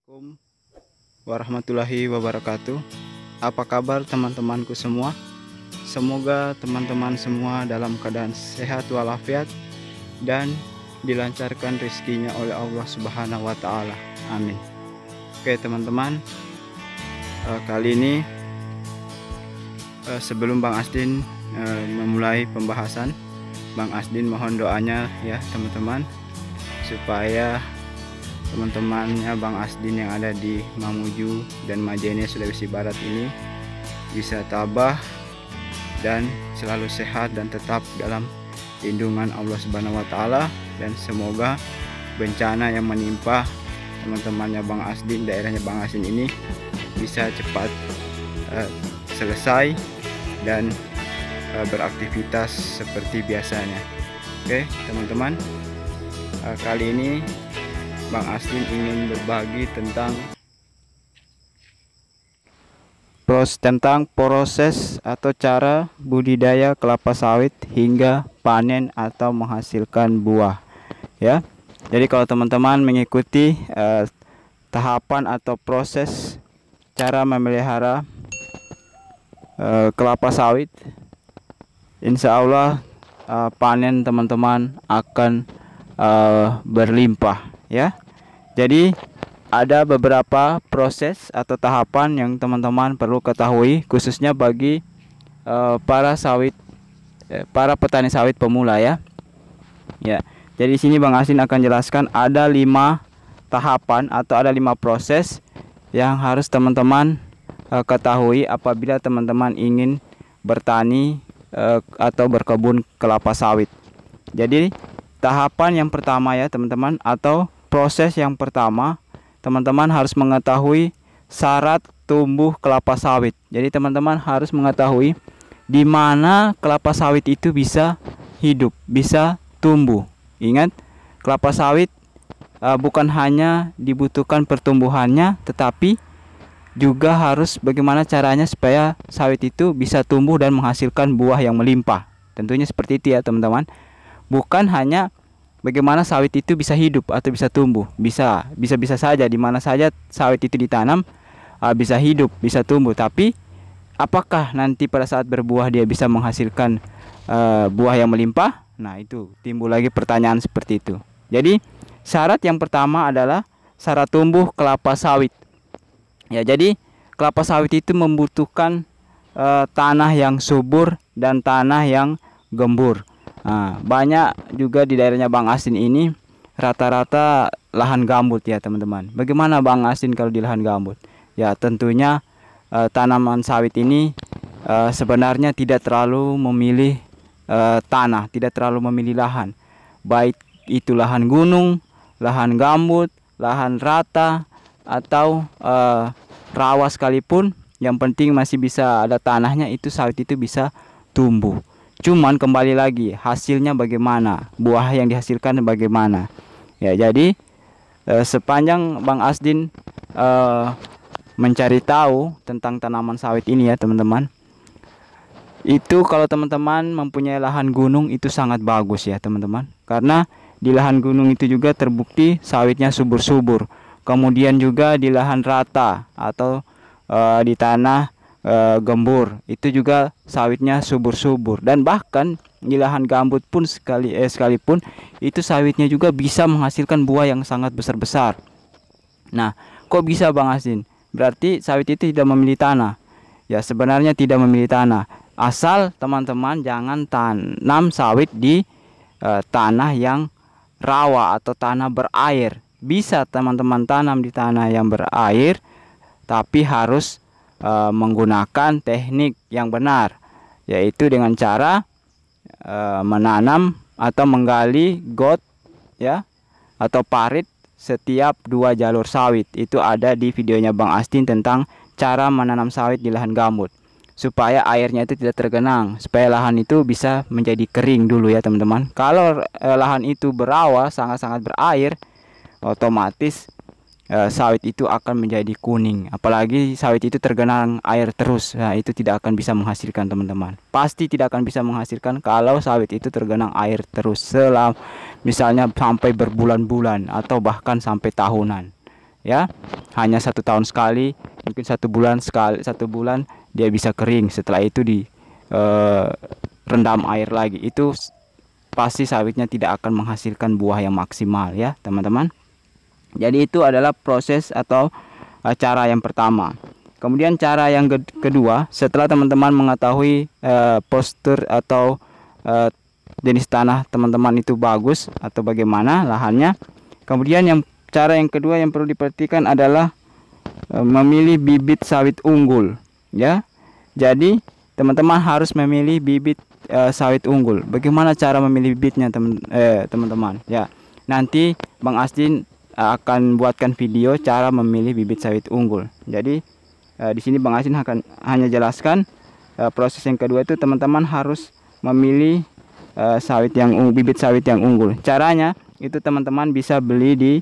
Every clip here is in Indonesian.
Assalamualaikum warahmatullahi wabarakatuh. Apa kabar teman-temanku semua? Semoga teman-teman semua dalam keadaan sehat walafiat dan dilancarkan rezekinya oleh Allah Subhanahu wa Ta'ala. Amin. Oke teman-teman, kali ini sebelum Bang Asdin memulai pembahasan, Bang Asdin mohon doanya ya teman-teman, supaya teman-temannya Bang Asdin yang ada di Mamuju dan Majene Sulawesi Barat ini bisa tabah dan selalu sehat dan tetap dalam lindungan Allah Subhanahu wa Ta'ala, dan semoga bencana yang menimpa teman-temannya Bang Asdin, daerahnya Bang Asdin ini bisa cepat selesai dan beraktivitas seperti biasanya. Oke teman-teman, kali ini Bang Asdin ingin berbagi tentang proses atau cara budidaya kelapa sawit hingga panen atau menghasilkan buah ya. Jadi kalau teman-teman mengikuti tahapan atau proses cara memelihara kelapa sawit, insya Allah panen teman-teman akan berlimpah ya. Jadi ada beberapa proses atau tahapan yang teman-teman perlu ketahui, khususnya bagi para petani sawit pemula ya. Ya. Jadi di sini Bang Asdin akan jelaskan ada 5 tahapan atau ada 5 proses yang harus teman-teman ketahui apabila teman-teman ingin bertani atau berkebun kelapa sawit. Jadi tahapan yang pertama ya teman-teman, atau proses yang pertama, teman-teman harus mengetahui syarat tumbuh kelapa sawit. Jadi teman-teman harus mengetahui di mana kelapa sawit itu bisa hidup, bisa tumbuh. Ingat, kelapa sawit bukan hanya dibutuhkan pertumbuhannya, tetapi juga harus bagaimana caranya supaya sawit itu bisa tumbuh dan menghasilkan buah yang melimpah. Tentunya seperti itu ya teman-teman. Bukan hanya bagaimana sawit itu bisa hidup atau bisa tumbuh. Bisa saja di mana saja sawit itu ditanam bisa hidup, bisa tumbuh. Tapi apakah nanti pada saat berbuah dia bisa menghasilkan buah yang melimpah? Nah, itu timbul lagi pertanyaan seperti itu. Jadi syarat yang pertama adalah syarat tumbuh kelapa sawit. Ya, jadi kelapa sawit itu membutuhkan tanah yang subur dan tanah yang gembur. Nah, banyak juga di daerahnya Bang Asdin ini rata-rata lahan gambut ya teman-teman. Bagaimana Bang Asdin kalau di lahan gambut? Ya tentunya tanaman sawit ini sebenarnya tidak terlalu memilih tanah, tidak terlalu memilih lahan. Baik itu lahan gunung, lahan gambut, lahan rata, atau rawa sekalipun, yang penting masih bisa ada tanahnya, itu sawit itu bisa tumbuh. Cuman kembali lagi hasilnya bagaimana, buah yang dihasilkan bagaimana ya. Jadi sepanjang Bang Asdin mencari tahu tentang tanaman sawit ini ya teman-teman, itu kalau teman-teman mempunyai lahan gunung itu sangat bagus ya teman-teman, karena di lahan gunung itu juga terbukti sawitnya subur-subur. Kemudian juga di lahan rata atau di tanah gembur itu juga sawitnya subur-subur, dan bahkan di lahan gambut pun sekalipun itu sawitnya juga bisa menghasilkan buah yang sangat besar-besar. Nah, kok bisa Bang Asdin? Berarti sawit itu tidak memilih tanah. Ya, sebenarnya tidak memilih tanah, asal teman-teman jangan tanam sawit di tanah yang rawa atau tanah berair. Bisa teman-teman tanam di tanah yang berair, tapi harus menggunakan teknik yang benar, yaitu dengan cara menanam atau menggali got ya atau parit setiap 2 jalur sawit. Itu ada di videonya Bang Asdin tentang cara menanam sawit di lahan gambut, supaya airnya itu tidak tergenang, supaya lahan itu bisa menjadi kering dulu ya teman-teman. Kalau lahan itu berawa, sangat-sangat berair, otomatis sawit itu akan menjadi kuning. Apalagi sawit itu tergenang air terus, nah itu tidak akan bisa menghasilkan teman-teman. Pasti tidak akan bisa menghasilkan kalau sawit itu tergenang air terus selama misalnya sampai berbulan-bulan atau bahkan sampai tahunan ya. Hanya 1 tahun sekali, mungkin 1 bulan sekali, 1 bulan dia bisa kering. Setelah itu di rendam air lagi. Itu pasti sawitnya tidak akan menghasilkan buah yang maksimal ya teman-teman. Jadi itu adalah proses atau cara yang pertama. Kemudian cara yang kedua, setelah teman-teman mengetahui postur atau jenis tanah teman-teman itu bagus atau bagaimana lahannya, kemudian cara yang kedua yang perlu diperhatikan adalah memilih bibit sawit unggul ya. Jadi teman-teman harus memilih bibit sawit unggul. Bagaimana cara memilih bibitnya teman-teman ya. Nanti Bang Asdin akan buatkan video cara memilih bibit sawit unggul. Jadi di sini Bang Asdin akan hanya jelaskan proses yang kedua itu teman-teman harus memilih bibit sawit yang unggul. Caranya itu teman-teman bisa beli di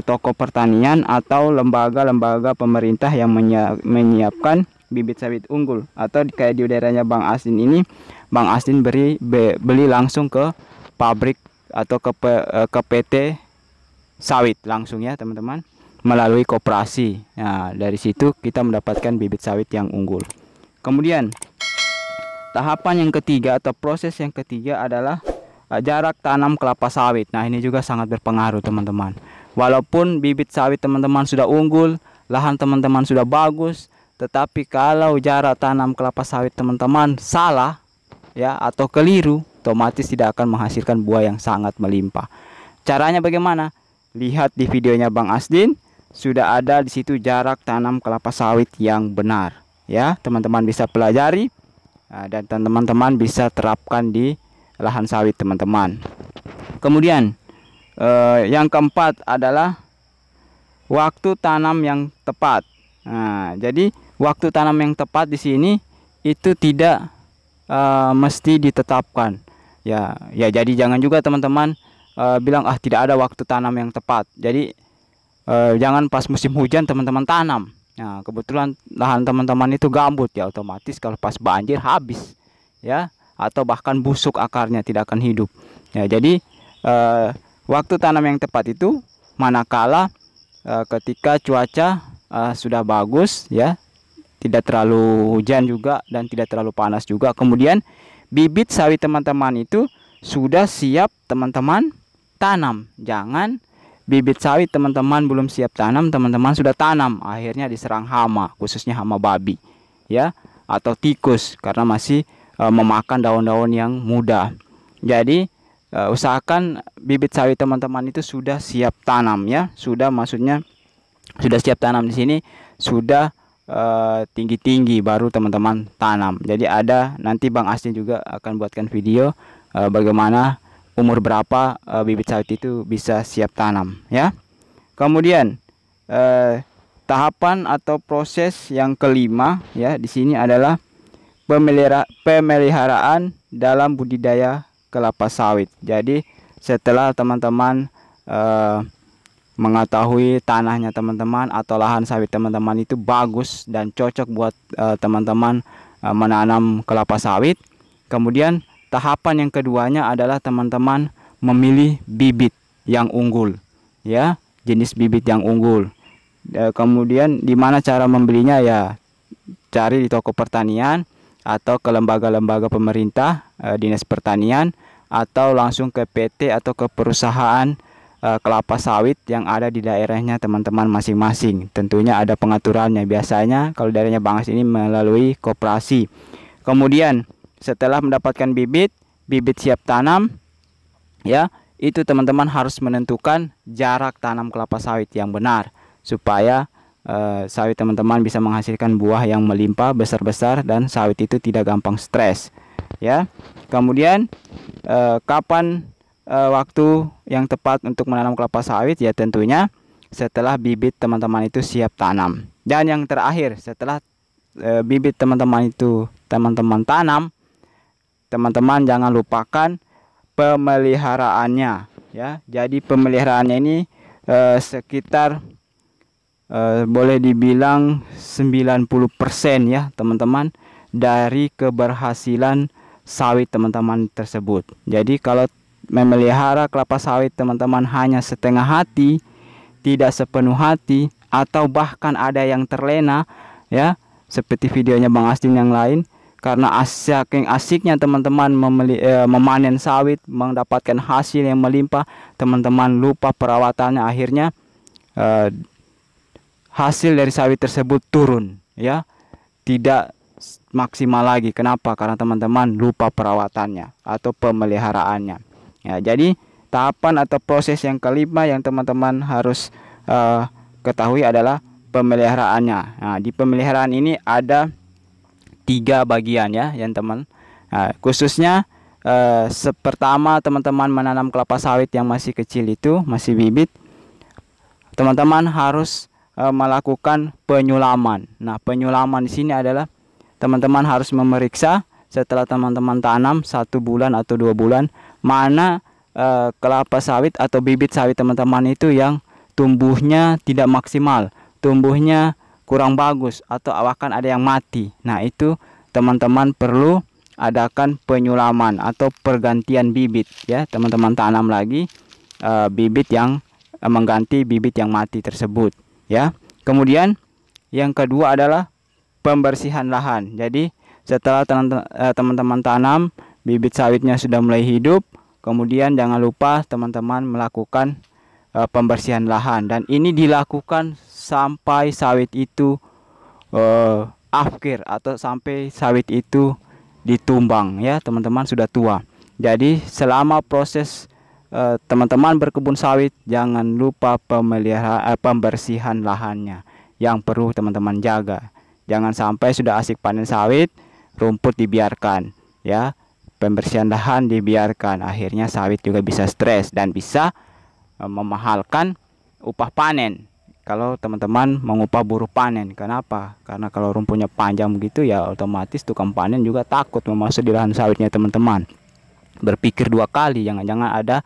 toko pertanian atau lembaga-lembaga pemerintah yang menyiapkan bibit sawit unggul, atau kayak di daerahnya Bang Asdin ini, Bang Asdin beli langsung ke pabrik atau ke PT sawit langsung ya teman-teman, melalui koperasi. Nah, dari situ kita mendapatkan bibit sawit yang unggul. Kemudian tahapan yang ketiga atau proses yang ketiga adalah jarak tanam kelapa sawit. Nah, ini juga sangat berpengaruh teman-teman. Walaupun bibit sawit teman-teman sudah unggul, lahan teman-teman sudah bagus, tetapi kalau jarak tanam kelapa sawit teman-teman salah ya atau keliru, otomatis tidak akan menghasilkan buah yang sangat melimpah. Caranya bagaimana? Lihat di videonya Bang Asdin, sudah ada di situ jarak tanam kelapa sawit yang benar ya. Teman-teman bisa pelajari dan teman-teman bisa terapkan di lahan sawit teman-teman. Kemudian yang keempat adalah waktu tanam yang tepat. Nah, jadi waktu tanam yang tepat di sini itu tidak mesti ditetapkan ya. Jadi jangan juga teman-teman bilang tidak ada waktu tanam yang tepat. Jadi jangan pas musim hujan teman-teman tanam. Nah, kebetulan lahan teman-teman itu gambut ya, otomatis kalau pas banjir habis ya, atau bahkan busuk akarnya, tidak akan hidup ya. Jadi waktu tanam yang tepat itu manakala ketika cuaca sudah bagus ya, tidak terlalu hujan juga dan tidak terlalu panas juga. Kemudian bibit sawit teman-teman itu sudah siap teman-teman tanam. Jangan bibit sawit teman-teman belum siap tanam, teman-teman sudah tanam, akhirnya diserang hama, khususnya hama babi ya, atau tikus, karena masih memakan daun-daun yang muda. Jadi usahakan bibit sawit teman-teman itu sudah siap tanam ya. Maksudnya sudah siap tanam di sini sudah tinggi-tinggi baru teman-teman tanam. Jadi nanti Bang Asdin juga akan buatkan video bagaimana umur berapa bibit sawit itu bisa siap tanam ya. Kemudian tahapan atau proses yang kelima ya di sini adalah pemeliharaan dalam budidaya kelapa sawit. Jadi setelah teman-teman mengetahui tanahnya teman-teman atau lahan sawit teman-teman itu bagus dan cocok buat teman-teman menanam kelapa sawit, kemudian tahapan yang keduanya adalah teman-teman memilih bibit yang unggul ya, jenis bibit yang unggul. Kemudian di mana cara membelinya ya, cari di toko pertanian atau ke lembaga-lembaga pemerintah, dinas pertanian, atau langsung ke PT atau ke perusahaan kelapa sawit yang ada di daerahnya teman-teman masing-masing. Tentunya ada pengaturannya, biasanya kalau daerahnya Bang Asdin ini melalui koperasi. Kemudian setelah mendapatkan bibit siap tanam ya, itu teman-teman harus menentukan jarak tanam kelapa sawit yang benar supaya sawit teman-teman bisa menghasilkan buah yang melimpah besar-besar dan sawit itu tidak gampang stres ya. Kemudian kapan waktu yang tepat untuk menanam kelapa sawit ya, tentunya setelah bibit teman-teman itu siap tanam. Dan yang terakhir, setelah bibit teman-teman itu teman-teman tanam, teman-teman jangan lupakan pemeliharaannya ya. Jadi pemeliharaannya ini sekitar boleh dibilang 90% ya teman-teman dari keberhasilan sawit teman-teman tersebut. Jadi kalau memelihara kelapa sawit teman-teman hanya setengah hati, tidak sepenuh hati atau bahkan ada yang terlena, ya, seperti videonya Bang Asdin yang lain, karena saking asiknya teman-teman memanen sawit, mendapatkan hasil yang melimpah, teman-teman lupa perawatannya, akhirnya hasil dari sawit tersebut turun, ya, tidak maksimal lagi. Kenapa? Karena teman-teman lupa perawatannya atau pemeliharaannya. Ya, jadi tahapan atau proses yang kelima yang teman-teman harus ketahui adalah pemeliharaannya. Nah, di pemeliharaan ini ada 3 bagian, ya, yang teman. Nah, khususnya pertama teman-teman menanam kelapa sawit yang masih kecil itu, masih bibit, teman-teman harus melakukan penyulaman. Nah, penyulaman di sini adalah teman-teman harus memeriksa setelah teman-teman tanam 1 bulan atau 2 bulan mana kelapa sawit atau bibit sawit teman-teman itu yang tumbuhnya tidak maksimal, tumbuhnya kurang bagus, atau bahkan ada yang mati. Nah, itu teman-teman perlu adakan penyulaman atau pergantian bibit, ya. Teman-teman tanam lagi bibit yang mengganti bibit yang mati tersebut, ya. Kemudian yang kedua adalah pembersihan lahan. Jadi setelah teman-teman tanam, bibit sawitnya sudah mulai hidup, kemudian jangan lupa teman-teman melakukan pembersihan lahan, dan ini dilakukan sampai sawit itu afkir atau sampai sawit itu ditumbang, ya, teman-teman sudah tua. Jadi selama proses teman-teman berkebun sawit, jangan lupa pembersihan lahannya yang perlu teman-teman jaga. Jangan sampai sudah asik panen sawit, rumput dibiarkan, ya. Pembersihan lahan dibiarkan, akhirnya sawit juga bisa stres dan bisa memahalkan upah panen kalau teman-teman mengupah buruh panen. Kenapa? Karena kalau rumputnya panjang begitu, ya otomatis tukang panen juga takut memasuk di lahan sawitnya teman-teman. Berpikir 2 kali, jangan-jangan ada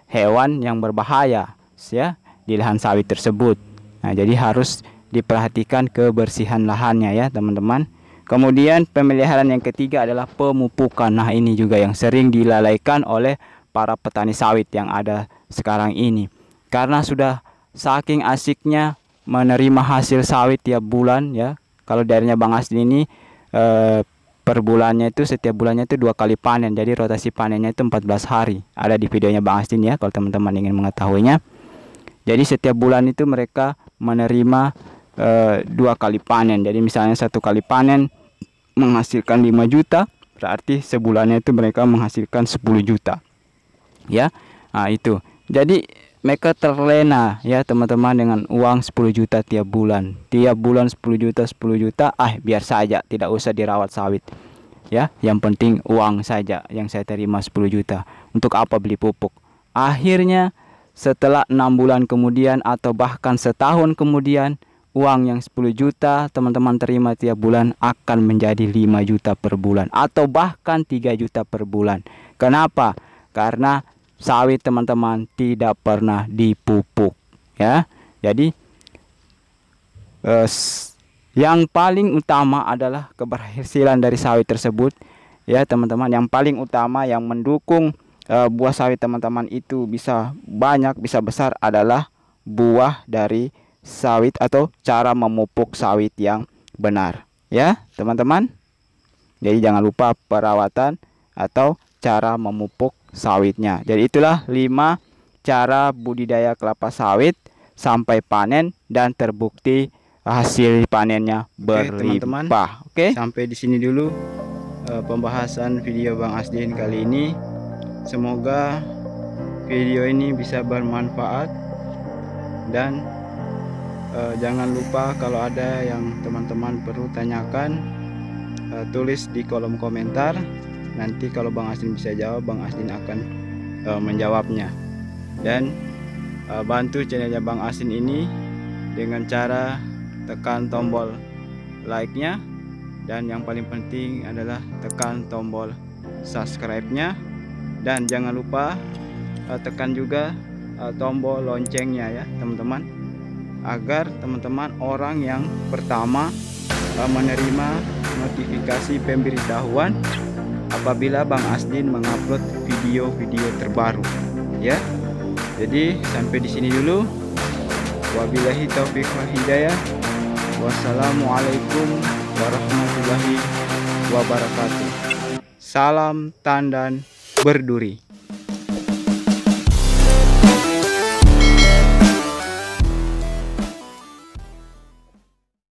hewan yang berbahaya, ya, di lahan sawit tersebut. Nah, jadi harus diperhatikan kebersihan lahannya, ya, teman-teman. Kemudian pemeliharaan yang ketiga adalah pemupukan. Nah, ini juga yang sering dilalaikan oleh para petani sawit yang ada sekarang ini, karena sudah saking asiknya menerima hasil sawit tiap bulan, ya. Kalau darinya Bang Asdin ini per bulannya itu, setiap bulannya itu 2 kali panen, jadi rotasi panennya itu 14 hari. Ada di videonya Bang Asdin, ya, kalau teman-teman ingin mengetahuinya. Jadi setiap bulan itu mereka menerima 2 kali panen. Jadi misalnya 1 kali panen menghasilkan 5 juta, berarti sebulannya itu mereka menghasilkan 10 juta, ya. Nah, itu jadi mereka terlena, ya, teman-teman, dengan uang 10 juta tiap bulan 10 juta, 10 juta, biar saja, tidak usah dirawat sawit, ya, yang penting uang saja yang saya terima 10 juta. Untuk apa beli pupuk? Akhirnya setelah 6 bulan kemudian atau bahkan setahun kemudian, uang yang 10 juta teman-teman terima tiap bulan akan menjadi 5 juta per bulan atau bahkan 3 juta per bulan. Kenapa? Karena sawit teman-teman tidak pernah dipupuk, ya. Jadi yang paling utama adalah keberhasilan dari sawit tersebut, ya, teman-teman. Yang paling utama yang mendukung buah sawit teman-teman itu bisa banyak, bisa besar adalah buah dari sawit atau cara memupuk sawit yang benar, ya, teman-teman. Jadi jangan lupa perawatan atau cara memupuk sawitnya. Jadi itulah 5 cara budidaya kelapa sawit sampai panen dan terbukti hasil panennya berlimpah. Oke, sampai di sini dulu pembahasan video Bang Asdin kali ini. Semoga video ini bisa bermanfaat, dan jangan lupa kalau ada yang teman-teman perlu tanyakan, tulis di kolom komentar. Nanti kalau Bang Asdin bisa jawab, Bang Asdin akan menjawabnya. Dan bantu channelnya Bang Asdin ini dengan cara tekan tombol like-nya, dan yang paling penting adalah tekan tombol subscribe-nya, dan jangan lupa tekan juga tombol loncengnya, ya, teman-teman, agar teman-teman orang yang pertama menerima notifikasi pemberitahuan apabila Bang Asdin mengupload video-video terbaru, ya. Jadi sampai di sini dulu. Wabillahi taufiq wal hidayah. Wassalamualaikum warahmatullahi wabarakatuh. Salam tandan berduri.